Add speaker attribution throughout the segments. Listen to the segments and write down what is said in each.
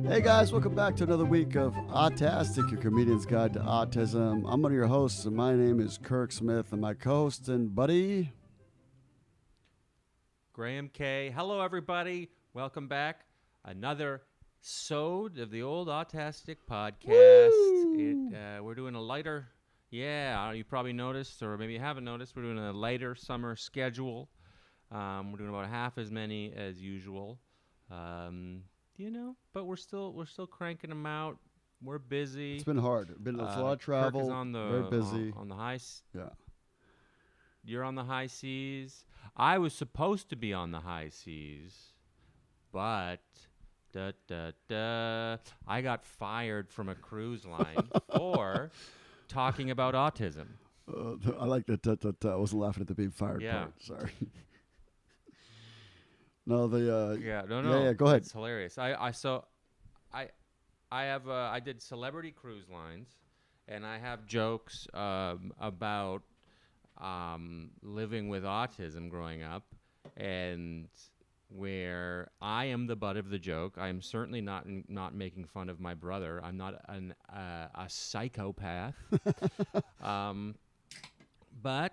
Speaker 1: Hey guys, welcome back to another week of Autastic, your comedian's guide to autism. I'm one of your hosts, and my name is Kirk Smith, and my co-host and buddy.
Speaker 2: Graham K. Hello, everybody. Welcome back. Another sode of the old Autastic podcast. We're doing a lighter, you probably noticed, or maybe you haven't noticed, we're doing a lighter summer schedule. We're doing about half as many as usual. But we're still cranking them out. We're busy.
Speaker 1: It's been hard. It's a lot of travel.
Speaker 2: Kirk is on the,
Speaker 1: very busy.
Speaker 2: On the high.
Speaker 1: Yeah.
Speaker 2: You're on the high seas. I was supposed to be on the high seas, but I got fired from a cruise line for talking about autism.
Speaker 1: I like that. I wasn't laughing at the being fired part. Sorry. No, the
Speaker 2: No.
Speaker 1: Go ahead.
Speaker 2: It's hilarious. I did celebrity cruise lines, and I have jokes about living with autism growing up, and where I am the butt of the joke. I am certainly not making fun of my brother. I'm not a psychopath. But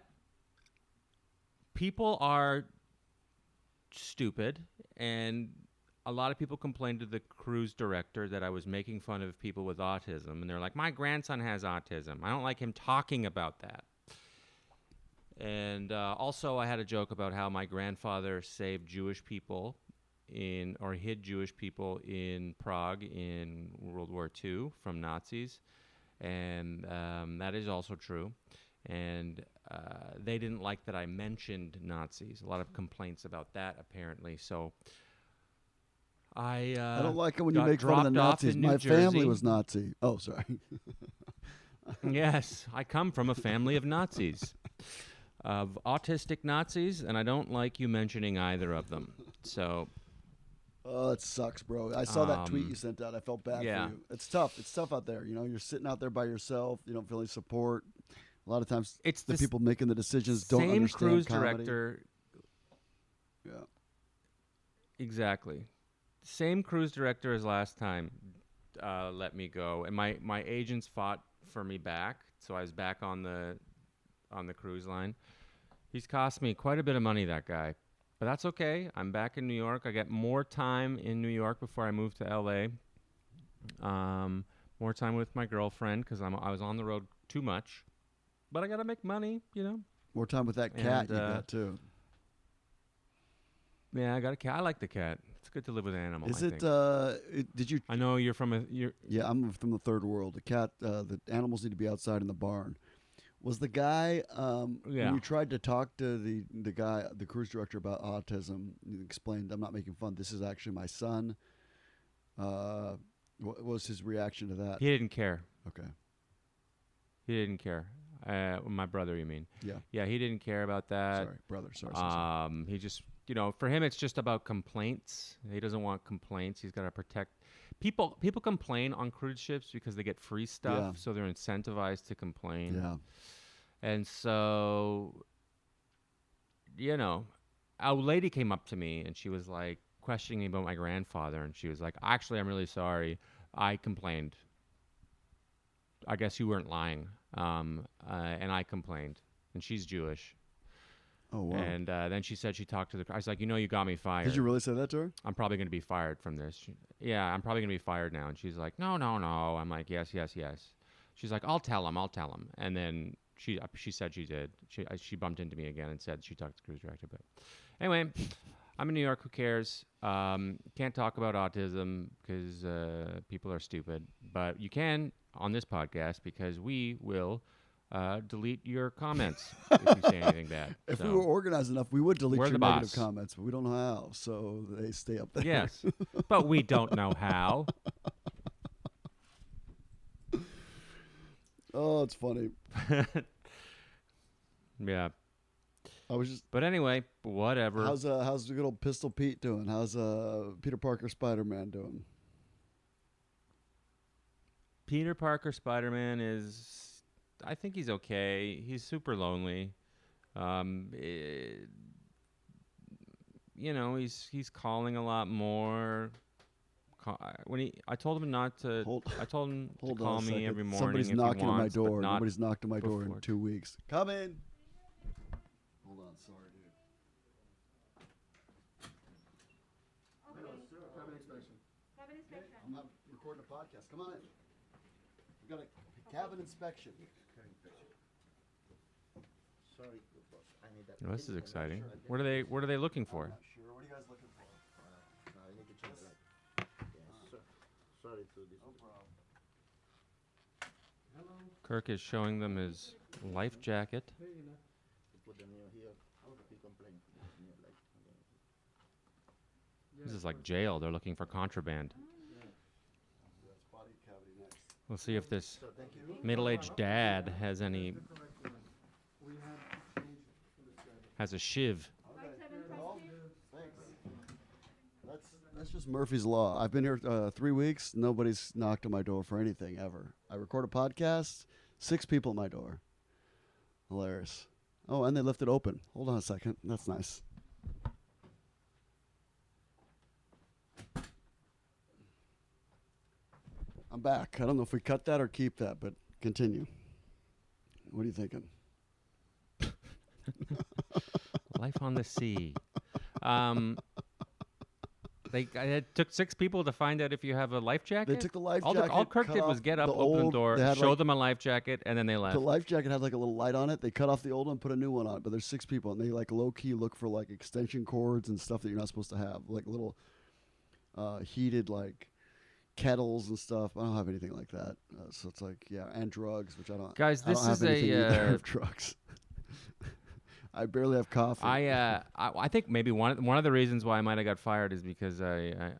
Speaker 2: people are stupid, and a lot of people complained to the cruise director that I was making fun of people with autism, and they're like, my grandson has autism. I don't like him talking about that. And also I had a joke about how my grandfather saved Jewish people hid Jewish people in Prague in World War II from Nazis, and that is also true. And they didn't like that I mentioned Nazis. A lot of complaints about that, apparently. So I
Speaker 1: don't like it when you make fun of the Nazis. My family was Nazi. Oh, sorry.
Speaker 2: Yes, I come from a family of Nazis, of autistic Nazis, and I don't like you mentioning either of them. So.
Speaker 1: Oh, it sucks, bro. I saw that tweet you sent out. I felt bad for you. It's tough. It's tough out there. You know, you're sitting out there by yourself. You don't feel any support. A lot of times, it's the people making the decisions don't understand
Speaker 2: cruise
Speaker 1: comedy.
Speaker 2: Director.
Speaker 1: Yeah.
Speaker 2: Exactly. Same cruise director as last time let me go, and my agents fought for me back, so I was back on the cruise line. He's cost me quite a bit of money, that guy, but that's okay. I'm back in New York. I get more time in New York before I move to LA. More time with my girlfriend because I was on the road too much. But I got to make money, you know.
Speaker 1: More time with that cat you got, too.
Speaker 2: Yeah, I got a cat. I like the cat. It's good to live with animals.
Speaker 1: Did you...
Speaker 2: I know you're from
Speaker 1: Yeah, I'm from the third world. The animals need to be outside in the barn. Was the guy, when you tried to talk to the cruise director about autism, you explained, I'm not making fun, this is actually my son. What was his reaction to that?
Speaker 2: He didn't care.
Speaker 1: Okay.
Speaker 2: He didn't care. My brother, you mean?
Speaker 1: Yeah.
Speaker 2: Yeah, he didn't care about that.
Speaker 1: Sorry, brother. Sorry.
Speaker 2: He just, for him, it's just about complaints. He doesn't want complaints. He's got to protect people. People complain on cruise ships because they get free stuff, so they're incentivized to complain.
Speaker 1: Yeah.
Speaker 2: And so, a lady came up to me and she was like questioning me about my grandfather, and she was like, "Actually, I'm really sorry. I complained. I guess you weren't lying." And I complained, and she's Jewish.
Speaker 1: Oh, wow.
Speaker 2: And then she said she talked to I was like, you got me fired.
Speaker 1: Did you really say that to her?
Speaker 2: I'm probably going to be fired from this. I'm probably going to be fired now. And she's like, no. I'm like, yes. She's like, I'll tell him. And then she said she did. She bumped into me again and said she talked to the cruise director. But anyway, I'm in New York. Who cares? Can't talk about autism because people are stupid. But you can on this podcast because we will delete your comments if you say anything bad.
Speaker 1: If we were organized enough, we would delete your negative comments, but we don't know how, so they stay up there.
Speaker 2: Yes, but we don't know how.
Speaker 1: Oh, it's funny.
Speaker 2: Yeah.
Speaker 1: But
Speaker 2: anyway, whatever.
Speaker 1: How's the good old Pistol Pete doing? How's Peter Parker Spider-Man doing?
Speaker 2: Peter Parker Spider-Man is, I think he's okay. He's super lonely. He's calling a lot more, I told him not to. I told him to
Speaker 1: Hold on
Speaker 2: call
Speaker 1: a
Speaker 2: me
Speaker 1: second.
Speaker 2: every morning
Speaker 1: Somebody's
Speaker 2: if
Speaker 1: knocking
Speaker 2: he
Speaker 1: at my
Speaker 2: wants, but
Speaker 1: door.
Speaker 2: not
Speaker 1: Nobody's knocked at my door in
Speaker 2: before
Speaker 1: 2 weeks. Come in. Hold on. Sorry, dude. Cabin inspection.
Speaker 3: Cabin inspection.
Speaker 1: I'm not recording a podcast. Come on in. We got a cabin inspection.
Speaker 4: Sorry, boss. I need that.
Speaker 2: Oh, this is exciting. What are they looking for?
Speaker 1: I'm not sure. What are you guys looking for?
Speaker 4: No, I need to change the light. Yes. Sorry to this.
Speaker 1: No problem. Hello.
Speaker 2: Kirk is showing them his life jacket.
Speaker 4: You put the new here. He complained. New light.
Speaker 2: This is like jail. They're looking for contraband.
Speaker 1: That's body cavity next.
Speaker 2: We'll see if this
Speaker 4: So thank you.
Speaker 2: middle-aged dad has a shiv.
Speaker 1: Okay. Well, thanks. That's just Murphy's Law. I've been here 3 weeks. Nobody's knocked on my door for anything ever. I record a podcast. 6 people at my door. Hilarious. Oh, and they left it open. Hold on a second. That's nice. I'm back. I don't know if we cut that or keep that, but continue. What are you thinking?
Speaker 2: Life on the sea. It took 6 people to find out if you have a life jacket.
Speaker 1: They took the life
Speaker 2: all
Speaker 1: jacket.
Speaker 2: All Kirk
Speaker 1: cut
Speaker 2: did was
Speaker 1: off
Speaker 2: get up,
Speaker 1: the
Speaker 2: open the
Speaker 1: old-
Speaker 2: door,
Speaker 1: they had,
Speaker 2: show
Speaker 1: like-
Speaker 2: them a life jacket, and then they left.
Speaker 1: The life jacket had like a little light on it. They cut off the old one, put a new one on it. But there's 6 people, and they like low key look for like extension cords and stuff that you're not supposed to have, like little heated like kettles and stuff. I don't have anything like that. So it's like and drugs, which I don't.
Speaker 2: Guys,
Speaker 1: I don't
Speaker 2: this
Speaker 1: have
Speaker 2: is
Speaker 1: anything either
Speaker 2: a.
Speaker 1: of drugs. I barely have coffee.
Speaker 2: I think maybe one of the reasons why I might have got fired is because when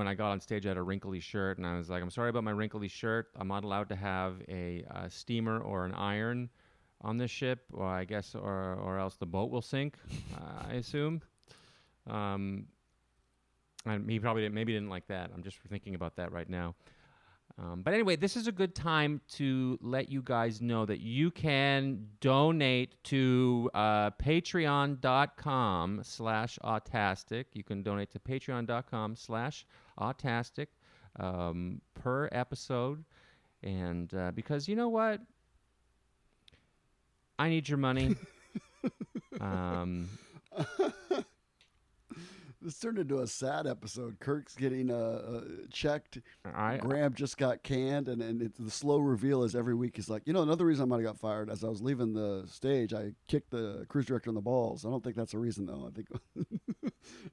Speaker 2: I got on stage I had a wrinkly shirt and I was like, I'm sorry about my wrinkly shirt. I'm not allowed to have a steamer or an iron on this ship, or I guess or else the boat will sink. I assume. And he probably didn't like that. I'm just thinking about that right now. But anyway, this is a good time to let you guys know that you can donate to patreon.com/autastic. You can donate to patreon.com/autastic per episode. And because you know what? I need your money.
Speaker 1: This turned into a sad episode. Kirk's getting checked. Graham just got canned, and the slow reveal is every week he's like, another reason I might have got fired. As I was leaving the stage, I kicked the cruise director in the balls. I don't think that's a reason, though. I think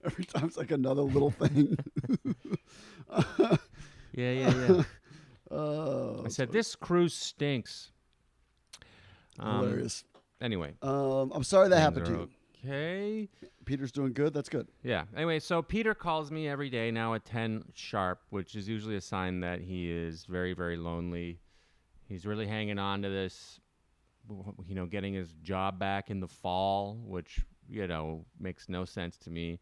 Speaker 1: every time it's like another little thing.
Speaker 2: Yeah.
Speaker 1: Oh,
Speaker 2: I said, this cruise stinks.
Speaker 1: Hilarious.
Speaker 2: Anyway.
Speaker 1: I'm sorry that happened to you.
Speaker 2: Okay.
Speaker 1: Peter's doing good. That's good.
Speaker 2: Yeah. Anyway, so Peter calls me every day now at 10 sharp, which is usually a sign that he is very, very lonely. He's really hanging on to this, getting his job back in the fall, which, makes no sense to me.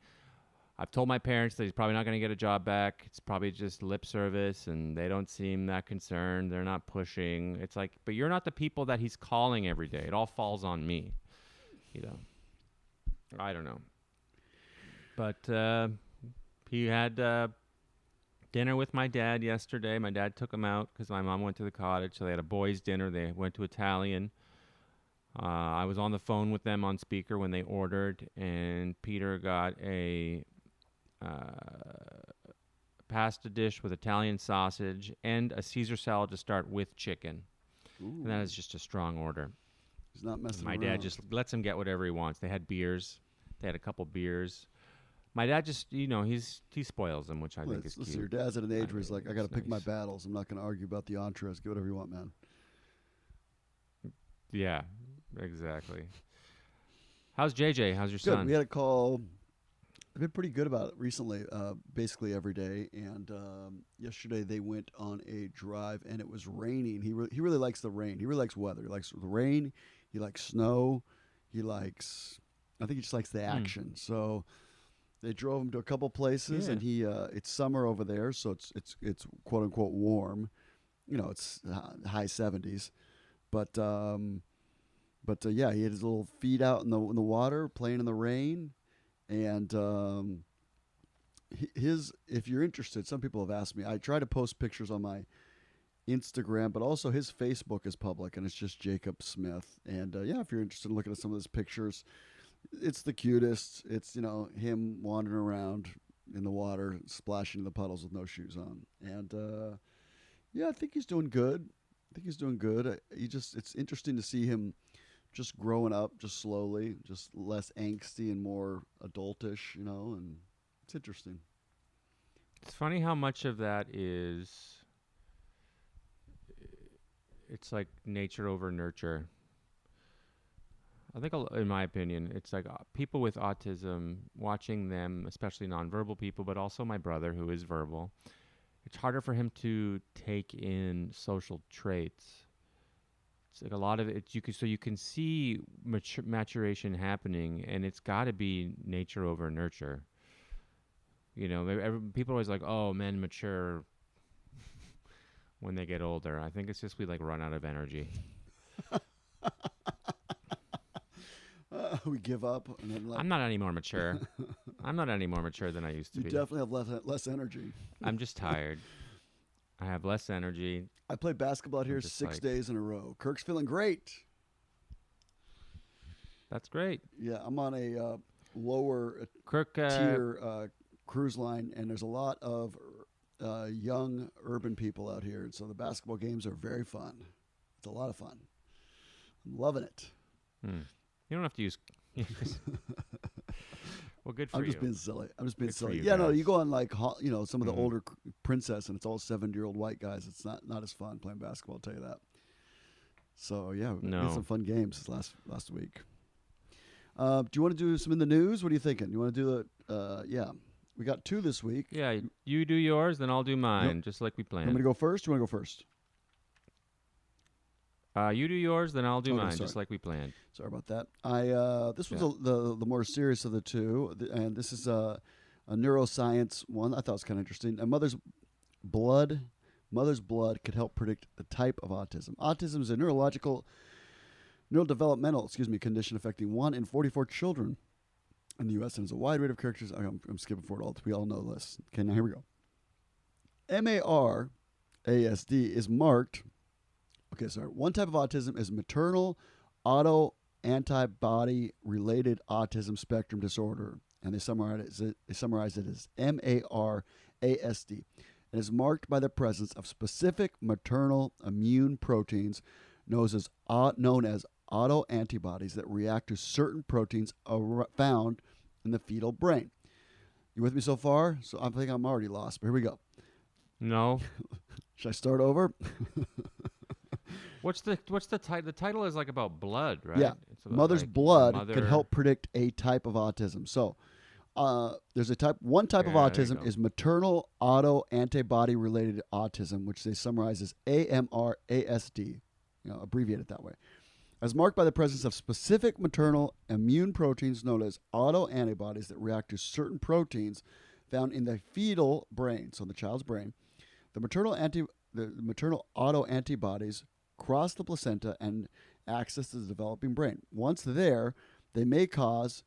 Speaker 2: I've told my parents that he's probably not going to get a job back. It's probably just lip service, and they don't seem that concerned. They're not pushing. It's like, but you're not the people that he's calling every day. It all falls on me, I don't know. But he had dinner with my dad yesterday. My dad took him out because my mom went to the cottage. So they had a boys' dinner. They went to Italian. I was on the phone with them on speaker when they ordered. And Peter got a pasta dish with Italian sausage and a Caesar salad to start with chicken.
Speaker 1: Ooh.
Speaker 2: And that is just a strong order.
Speaker 1: He's not messing
Speaker 2: My
Speaker 1: around.
Speaker 2: dad just lets him get whatever he wants. They had beers. They had a couple beers. My dad just, he spoils them, which I think is
Speaker 1: Listen,
Speaker 2: cute.
Speaker 1: your dad's at an age where he's like, I got to
Speaker 2: It's
Speaker 1: pick my
Speaker 2: nice.
Speaker 1: battles. I'm not going to argue about the entrees. Get whatever you want, man.
Speaker 2: Yeah, exactly. How's JJ? How's your
Speaker 1: Good.
Speaker 2: son?
Speaker 1: We had a call. I've been pretty good about it recently, basically every day. And yesterday they went on a drive, and it was raining. He really likes the rain. He really likes weather. He likes the rain. He likes snow. I think he just likes the action. So they drove him to a couple places, and it's summer over there, so it's quote unquote warm. It's high 70s, but yeah, he had his little feet out in the water, playing in the rain, and if you're interested, some people have asked me. I try to post pictures on my Instagram, but also his Facebook is public, and it's just Jacob Smith. And if you're interested in looking at some of his pictures, it's the cutest. It's him wandering around in the water, splashing in the puddles with no shoes on. And I think he's doing good. It's interesting to see him just growing up, just slowly, just less angsty and more adultish, and it's interesting.
Speaker 2: It's funny how much of that is. It's like nature over nurture. I think, in my opinion, it's like people with autism, watching them, especially nonverbal people, but also my brother who is verbal, it's harder for him to take in social traits. It's like a lot of it, you can see maturation happening, and it's got to be nature over nurture. People are always like, oh, men mature when they get older. I think it's just we run out of energy.
Speaker 1: We give up. And then
Speaker 2: I'm not any more mature. I'm not any more mature than I used to be.
Speaker 1: You definitely have less energy.
Speaker 2: I'm just tired. I have less energy.
Speaker 1: I played basketball out here 6 days in a row. Kirk's feeling great.
Speaker 2: That's great.
Speaker 1: Yeah, I'm on a lower
Speaker 2: Kirk,
Speaker 1: tier cruise line, and there's a lot of young urban people out here, and so the basketball games are very fun. It's a lot of fun. I'm loving it.
Speaker 2: You don't have to use. Well, good for you.
Speaker 1: I'm just being silly.
Speaker 2: Good
Speaker 1: silly.
Speaker 2: you
Speaker 1: Yeah, no,
Speaker 2: guys.
Speaker 1: you go on some of the older princess, and it's all 70-year-old white guys. It's not as fun playing basketball. I'll tell you that. So yeah, we had some fun games this last week. Do you want to do some in the news? What are you thinking? You want to do the we got 2 this week.
Speaker 2: Yeah, you do yours, then I'll do mine, just like we planned.
Speaker 1: I'm going to go first. You want to go first?
Speaker 2: You do yours, then I'll do mine, just like we planned.
Speaker 1: Sorry about that. This was the more serious of the 2, and this is a neuroscience one. I thought it was kind of interesting. A mother's blood could help predict the type of autism. Autism is a neurodevelopmental condition affecting 1 in 44 children in the U.S. and has a wide range of characters. I'm skipping forward all. We all know this. Okay, now here we go. MARASD is marked. Okay, sorry. One type of autism is maternal autoantibody-related autism spectrum disorder, and they summarize it as MARASD. It is marked by the presence of specific maternal immune proteins known as autoantibodies that react to certain proteins found in the fetal brain. You with me so far? So I think I'm already lost, but here we go.
Speaker 2: No.
Speaker 1: Should I start over?
Speaker 2: What's the title? The title is about blood, right?
Speaker 1: Yeah.
Speaker 2: It's about
Speaker 1: Mother's blood could help predict a type of autism. So there's one type of autism is maternal autoantibody related autism, which they summarize as AMRASD, abbreviated that way. As marked by the presence of specific maternal immune proteins known as autoantibodies that react to certain proteins found in the fetal brain, so the child's brain. The maternal autoantibodies cross the placenta and access the developing brain. Once there, they may cause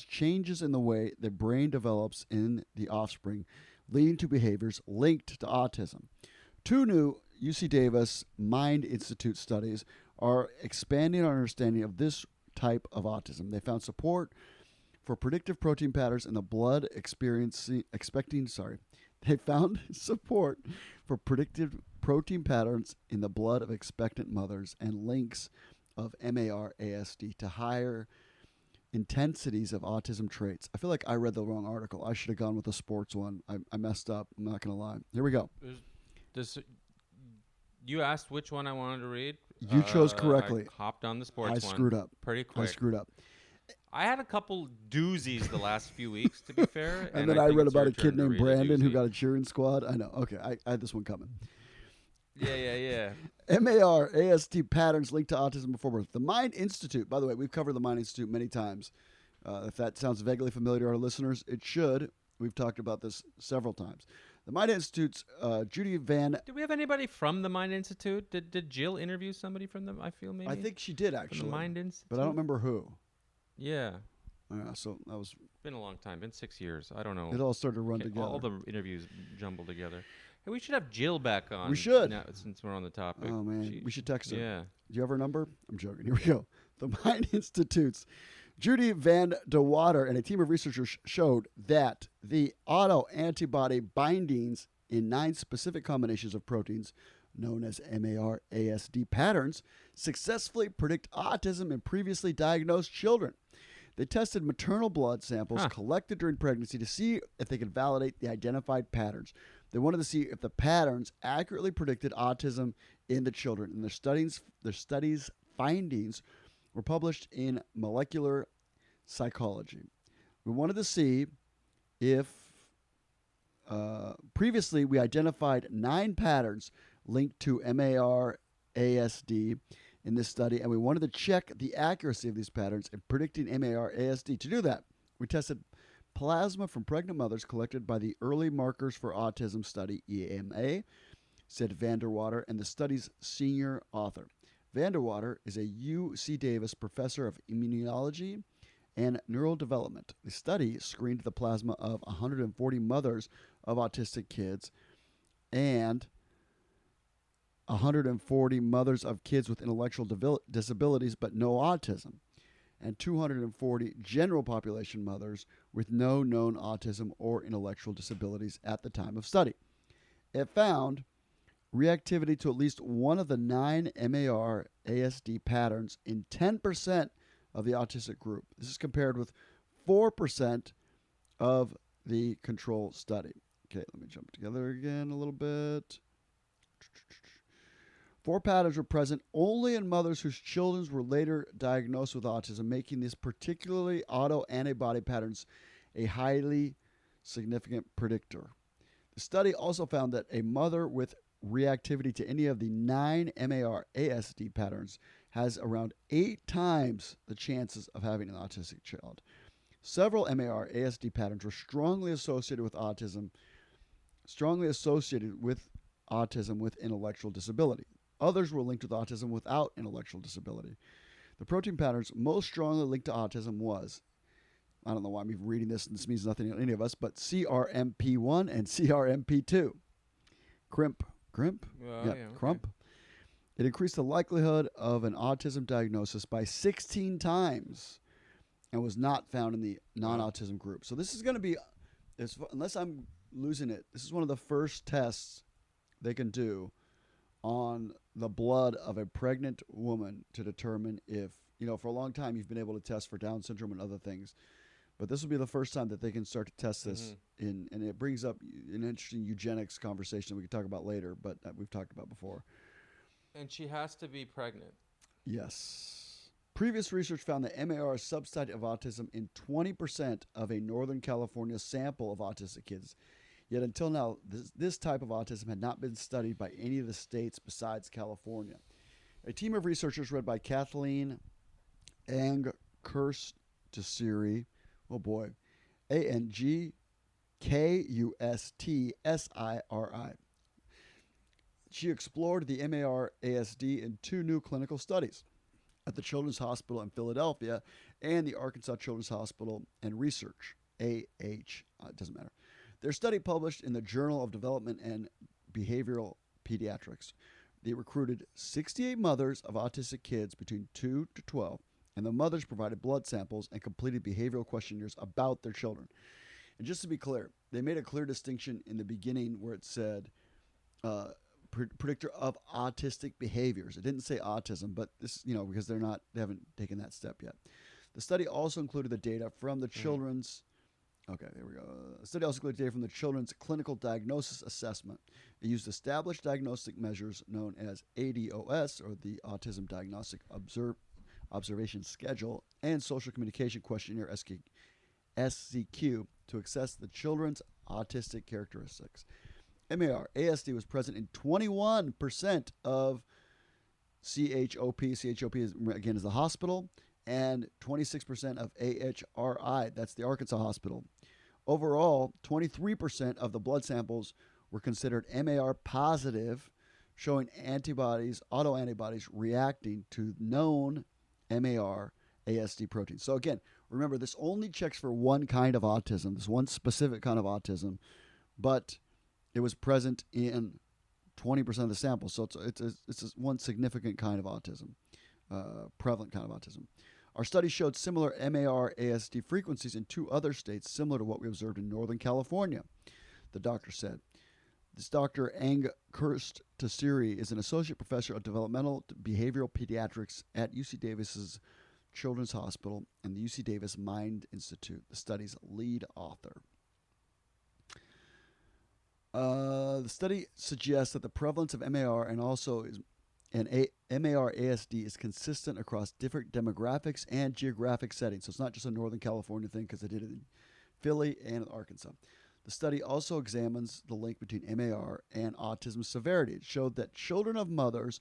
Speaker 1: changes in the way the brain develops in the offspring, leading to behaviors linked to autism. 2 new UC Davis Mind Institute studies are expanding our understanding of this type of autism. They found support for predictive protein patterns in the blood They found support for predictive protein patterns in the blood of expectant mothers and links of MARASD to higher intensities of autism traits. I feel like I read the wrong article. I should have gone with the sports one. I messed up. I'm not going to lie. Here we go.
Speaker 2: You asked which one I wanted to read.
Speaker 1: You chose correctly.
Speaker 2: I hopped on the sports one.
Speaker 1: I screwed up.
Speaker 2: Pretty quick.
Speaker 1: I screwed up.
Speaker 2: I had a couple doozies the last few weeks, to be fair.
Speaker 1: and then I read about a kid named Brandon who got a cheering squad. I know. Okay, I had this one coming.
Speaker 2: Yeah.
Speaker 1: MARASD patterns linked to autism before birth. The Mind Institute, by the way, we've covered the Mind Institute many times. If that sounds vaguely familiar to our listeners, it should. We've talked about this several times. The Mind Institute's Judy Van...
Speaker 2: Do we have anybody from the Mind Institute? Did Jill interview somebody from them? I feel maybe.
Speaker 1: I think she did, actually.
Speaker 2: From the Mind Institute?
Speaker 1: But I don't remember who.
Speaker 2: Yeah.
Speaker 1: So that was.
Speaker 2: Been a long time. Been 6 years. I don't know.
Speaker 1: It all started to run together.
Speaker 2: All the interviews jumbled together. Hey, we should have Jill back on.
Speaker 1: We should.
Speaker 2: Now, since we're on the topic.
Speaker 1: Oh, man. We should text her.
Speaker 2: Yeah.
Speaker 1: Do you have her number? I'm joking. Here we go. The Mind Institute's Judy Van de Water and a team of researchers showed that the autoantibody bindings in 9 specific combinations of proteins known as MAR-ASD patterns successfully predict autism in previously diagnosed children. They tested maternal blood samples collected during pregnancy to see if they could validate the identified patterns. They wanted to see if the patterns accurately predicted autism in the children. And their studies findings were published in Molecular Psychology. We wanted to see if previously we identified 9 patterns linked to MAR-ASD in this study, and we wanted to check the accuracy of these patterns in predicting MAR-ASD. To do that, we tested plasma from pregnant mothers collected by the Early Markers for Autism Study, EMA, said Van der Water, and the study's senior author. Van der Water is a UC Davis professor of immunology and neural development. The study screened the plasma of 140 mothers of autistic kids and 140 mothers of kids with intellectual disabilities but no autism, and 240 general population mothers with no known autism or intellectual disabilities at the time of study. It found reactivity to at least one of the 9 MAR-ASD patterns in 10% of the autistic group. This is compared with 4% of the control study. Okay, let me jump together again a little bit. 4 patterns were present only in mothers whose children were later diagnosed with autism, making these particularly autoantibody patterns a highly significant predictor. The study also found that a mother with reactivity to any of the 9 MAR-ASD patterns has around 8 times the chances of having an autistic child. Several MAR-ASD patterns were strongly associated with autism with intellectual disability. Others were linked with autism without intellectual disability. The protein patterns most strongly linked to autism was, I don't know why I'm even reading this, and this means nothing to any of us, but CRMP1 and CRMP2. Crump. It increased the likelihood of an autism diagnosis by 16 times and was not found in the non-autism group. So this is going to be, unless I'm losing it, this is one of the first tests they can do on the blood of a pregnant woman to determine if, for a long time you've been able to test for Down syndrome and other things. But this will be the first time that they can start to test this and it brings up an interesting eugenics conversation that we can talk about later, but we've talked about before.
Speaker 2: And she has to be pregnant.
Speaker 1: Yes. Previous research found that MAR is subtype of autism in 20% of a Northern California sample of autistic kids. Yet until now, this type of autism had not been studied by any of the states besides California. A team of researchers led by Kathleen Angkustsiri, Angkustsiri. She explored the MAR-ASD in 2 new clinical studies at the Children's Hospital in Philadelphia and the Arkansas Children's Hospital and Research, it doesn't matter. Their study published in the Journal of Development and Behavioral Pediatrics. They recruited 68 mothers of autistic kids between 2 to 12, and the mothers provided blood samples and completed behavioral questionnaires about their children. And just to be clear, they made a clear distinction in the beginning where it said predictor of autistic behaviors. It didn't say autism, but this, because they haven't taken that step yet. The study also included the data from the children's Okay, there we go. The study also collected data from the Children's Clinical Diagnosis Assessment. It used established diagnostic measures known as ADOS, or the Autism Diagnostic Observation Schedule, and Social Communication Questionnaire, SCQ, to assess the children's autistic characteristics. MAR-ASD was present in 21% of CHOP. CHOP, is the hospital, and 26% of AHRI, that's the Arkansas hospital. Overall, 23% of the blood samples were considered MAR positive, showing autoantibodies reacting to known MAR-ASD proteins. So again, Remember, this only checks for one kind of autism, this one specific kind of autism, but it was present in 20% of the sample. So it's one significant kind of autism, prevalent kind of autism. Our study showed similar MAR-ASD frequencies in 2 other states, similar to what we observed in Northern California, the doctor said. This Dr. Anghurst Tassiri is an associate professor of developmental behavioral pediatrics at UC Davis's Children's Hospital and the UC Davis Mind Institute, the study's lead author. The study suggests that the prevalence of MAR and also MAR-ASD is consistent across different demographics and geographic settings. So it's not just a Northern California thing because they did it in Philly and Arkansas. The study also examines the link between MAR and autism severity. It showed that children of mothers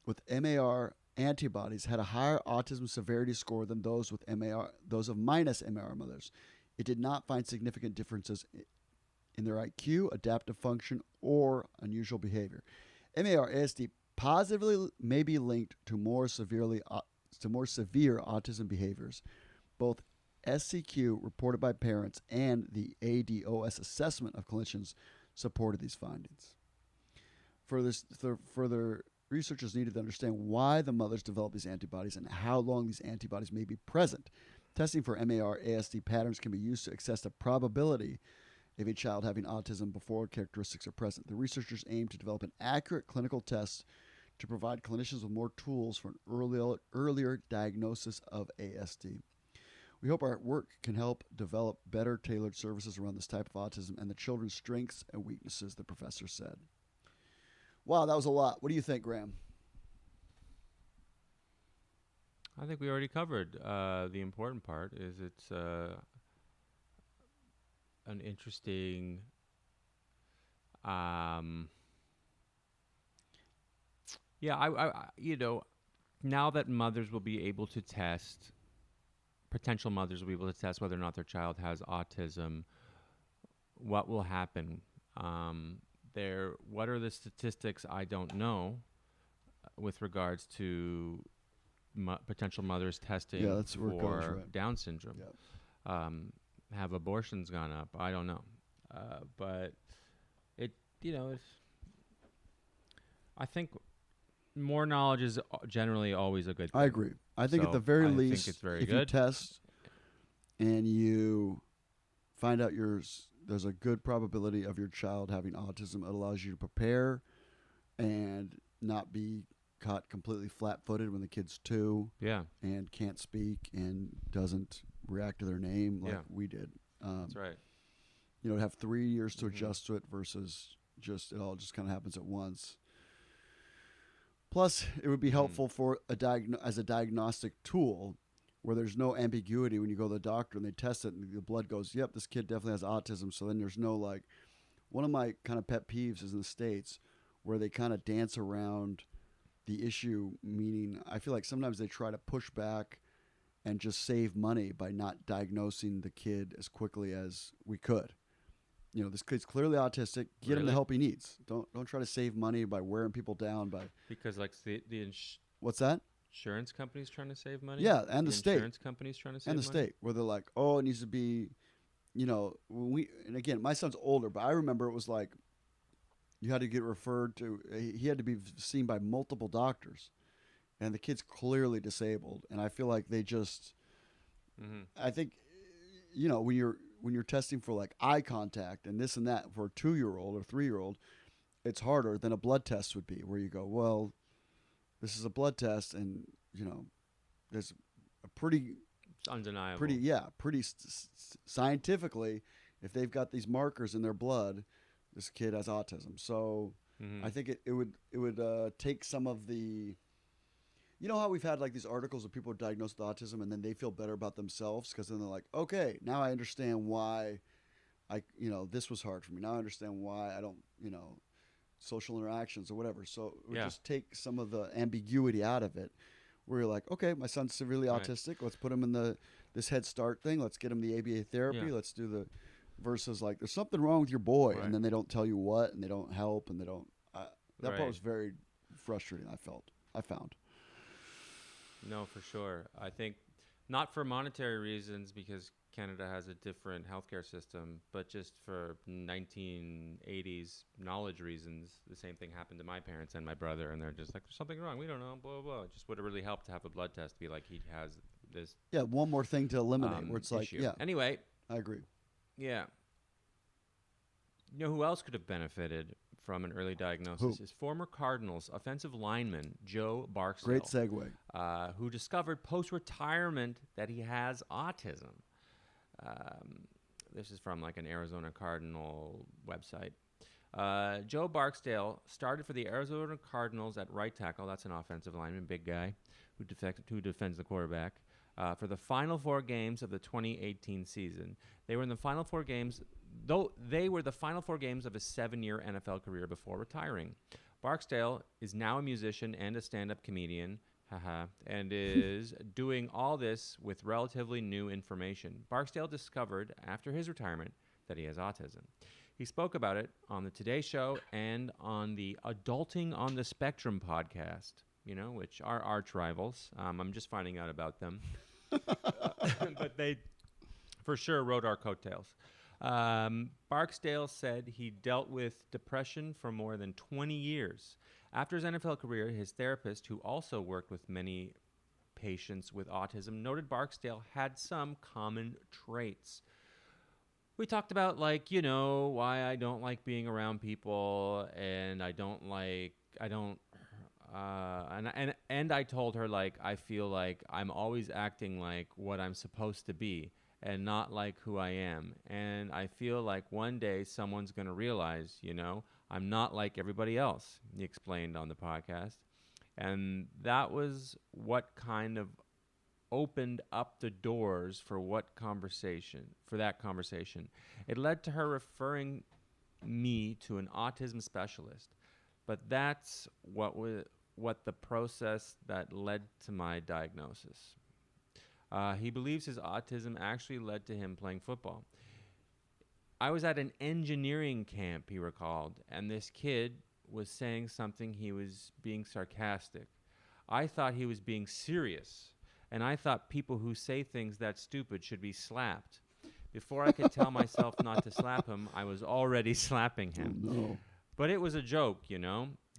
Speaker 1: with MAR antibodies had a higher autism severity score than those of minus MAR mothers. It did not find significant differences in their IQ, adaptive function, or unusual behavior. MAR-ASD positively may be linked to more severe autism behaviors. Both SCQ reported by parents and the ADOS assessment of clinicians supported these findings. Further researchers needed to understand why the mothers develop these antibodies and how long these antibodies may be present. Testing for MAR-ASD patterns can be used to assess the probability of a child having autism before characteristics are present. The researchers aim to develop an accurate clinical test to provide clinicians with more tools for an earlier diagnosis of ASD. We hope our work can help develop better tailored services around this type of autism and the children's strengths and weaknesses, the professor said. Wow, that was a lot. What do you think, Graham?
Speaker 2: I think we already covered the important part. Is it's an interesting I now that mothers will be able to test, potential mothers will be able to test whether or not their child has autism, what will happen? What are the statistics? I don't know with regards to potential mothers testing for Down syndrome.
Speaker 1: Yeah.
Speaker 2: Have abortions gone up? I don't know. But I think more knowledge is generally always a good thing.
Speaker 1: I agree. I think at the very least,
Speaker 2: it's very
Speaker 1: if
Speaker 2: good.
Speaker 1: you test and you find out there's a good probability of your child having autism, it allows you to prepare and not be caught completely flat-footed when the kid's 2 and can't speak and doesn't react to their name like we did.
Speaker 2: That's right.
Speaker 1: Have 3 years to adjust to it versus it all just kind of happens at once. Plus, it would be helpful for as a diagnostic tool where there's no ambiguity when you go to the doctor and they test it and the blood goes, yep, this kid definitely has autism. So then there's no one of my kind of pet peeves is in the States where they kind of dance around the issue, meaning I feel like sometimes they try to push back and just save money by not diagnosing the kid as quickly as we could. This kid's clearly autistic. Get him the help he needs. Don't try to save money by wearing people down
Speaker 2: because
Speaker 1: what's that?
Speaker 2: Insurance companies trying to save money.
Speaker 1: Yeah, and the state.
Speaker 2: Insurance companies trying to save money.
Speaker 1: And the state, where they're like, oh, it needs to be, and again, my son's older, but I remember it was like, you had to get referred to. He had to be seen by multiple doctors, and the kid's clearly disabled. And I feel like they just, I think, when you're testing for like eye contact and this and that for a 2-year-old or 3-year-old, it's harder than a blood test would be, where you go, well, this is a blood test, and there's a pretty,
Speaker 2: it's undeniable,
Speaker 1: pretty scientifically, if they've got these markers in their blood, this kid has autism. So I think it would take some of the, how we've had like these articles of people diagnosed with autism and then they feel better about themselves because then they're like, okay, now I understand why this was hard for me. Now I understand why I don't, social interactions or whatever. So it would just take some of the ambiguity out of it where you're like, okay, my son's severely autistic. Let's put him in this Head Start thing. Let's get him the ABA therapy.
Speaker 2: Yeah.
Speaker 1: Let's do versus like, there's something wrong with your boy. Right. And then they don't tell you what, and they don't help, and they don't, that part was very frustrating. I found.
Speaker 2: No, for sure. I think Not for monetary reasons, because Canada has a different healthcare system, but just for 1980s knowledge reasons. The same thing happened to my parents and my brother, and they're just like, there's something wrong. We don't know, blah, blah, blah. It just would have really helped to have a blood test to be like, he has this
Speaker 1: Yeah, one more thing to eliminate where it's like,
Speaker 2: issue.
Speaker 1: yeah.
Speaker 2: Anyway.
Speaker 1: I agree.
Speaker 2: Yeah. You know who else could have benefited from an early diagnosis? Is former Cardinals offensive lineman Joe Barksdale.
Speaker 1: Great segue.
Speaker 2: Who discovered post-retirement that he has autism. This is from like an Arizona Cardinal website. Joe Barksdale started for the Arizona Cardinals at right tackle. That's an offensive lineman, big guy, who defends the quarterback. For the final 4 games of the 2018 season. They were in the final 4 games, though they were the final 4 games of his 7-year NFL career before retiring. Barksdale is now a musician and a stand-up comedian, and is doing all this with relatively new information. Barksdale discovered after his retirement that he has autism. He spoke about it on the Today Show and on the Adulting on the Spectrum podcast, which are arch rivals. I'm just finding out about them. But they for sure rode our coattails. Barksdale said he dealt with depression for more than 20 years. After his NFL career, his therapist, who also worked with many patients with autism, noted Barksdale had some common traits. We talked about, why I don't like being around people, and I told her, I feel like I'm always acting like what I'm supposed to be and not like who I am. And I feel like one day someone's going to realize, I'm not like everybody else, he explained on the podcast. And that was what kind of opened up the doors for that conversation. It led to her referring me to an autism specialist. But that's what the process that led to my diagnosis. He believes his autism actually led to him playing football. I was at an engineering camp, he recalled, and this kid was saying something. He was being sarcastic. I thought he was being serious, and I thought people who say things that stupid should be slapped. Before I could tell myself not to slap him, I was already slapping him.
Speaker 1: Oh, no.
Speaker 2: But it was a joke,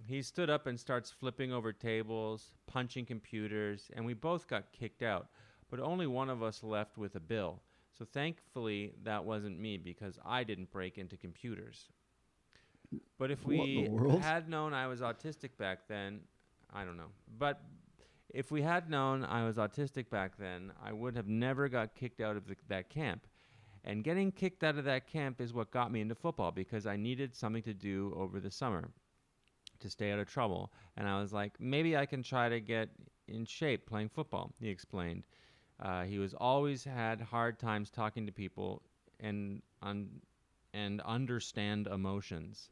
Speaker 2: He stood up and starts flipping over tables, punching computers, and we both got kicked out. But only one of us left with a bill. So thankfully, that wasn't me, because I didn't break into computers. But if we had known I was autistic back then, I don't know. But if we had known I was autistic back then, I would have never got kicked out of that camp. And getting kicked out of that camp is what got me into football, because I needed something to do over the summer to stay out of trouble. And I was like, maybe I can try to get in shape playing football, he explained. He was always had hard times talking to people and understand emotions.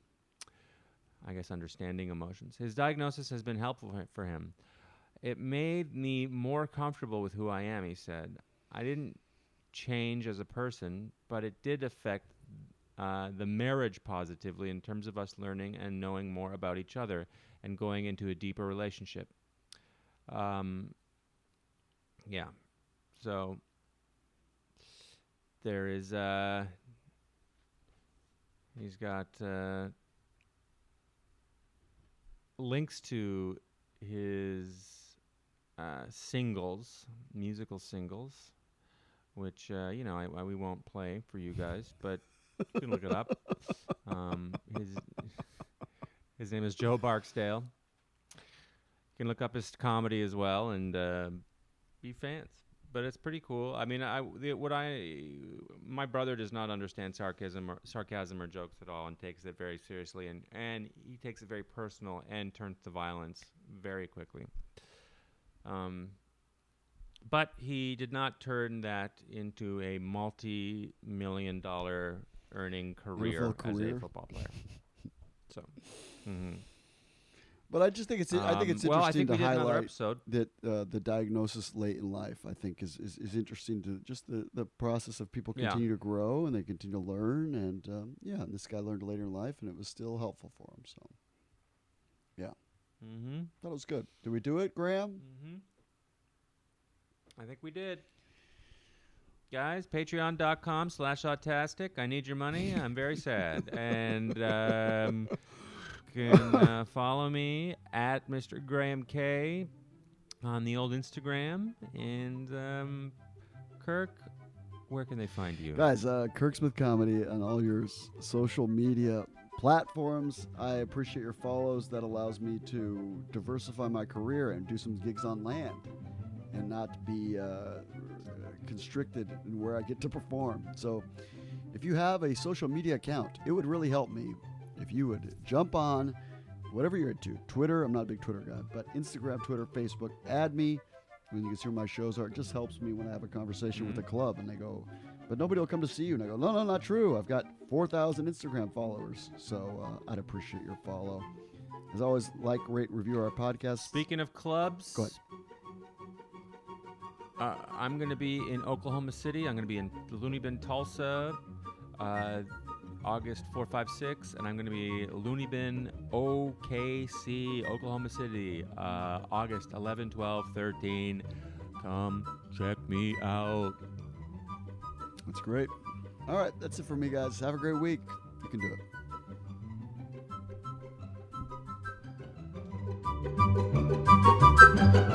Speaker 2: I guess understanding emotions. His diagnosis has been helpful for him. It made me more comfortable with who I am, he said. I didn't change as a person, but it did affect the marriage positively in terms of us learning and knowing more about each other and going into a deeper relationship. Yeah. So there is, he's got links to his musical singles, which, we won't play for you guys, but you can look it up. His name is Joe Barksdale. You can look up his comedy as well and be fans. But it's pretty cool. I mean, my brother does not understand sarcasm or jokes at all, and takes it very seriously, and he takes it very personal and turns to violence very quickly. But he did not turn that into a multi-million-dollar earning career as a football player. So. Mm-hmm.
Speaker 1: But I just think it's interesting to highlight
Speaker 2: that
Speaker 1: the diagnosis late in life. I think is interesting to just the process of people continue to grow and they continue to learn, and and this guy learned later in life, and it was still helpful for him. So, yeah, thought it was good. Did we do it, Graham?
Speaker 2: I think we did. guys, patreon.com/autastic. I need your money. I'm very sad. And can follow me at Mr. Graham K on the old Instagram. And Kirk, where can they find you?
Speaker 1: Guys, Kirk Smith Comedy on all your social media platforms. I appreciate your follows. That allows me to diversify my career and do some gigs on land and not be constricted in where I get to perform. So if you have a social media account, it would really help me if you would jump on whatever you're into. Twitter, I'm not a big Twitter guy, but Instagram, Twitter, Facebook, add me. When you can see where my shows are, it just helps me when I have a conversation with a club and they go, but nobody will come to see you. And I go, no, not true. I've got 4,000 Instagram followers. So I'd appreciate your follow. As always, like, rate, review our podcast.
Speaker 2: Speaking of clubs,
Speaker 1: go ahead.
Speaker 2: I'm going to be in Oklahoma City. I'm going to be in Looney Bin, Tulsa, August 4, 5, 6. And I'm going to be Looney Bin, OKC, Oklahoma City, August 11, 12, 13. Come check me out.
Speaker 1: That's great. All right, that's it for me, guys. Have a great week. You can do it.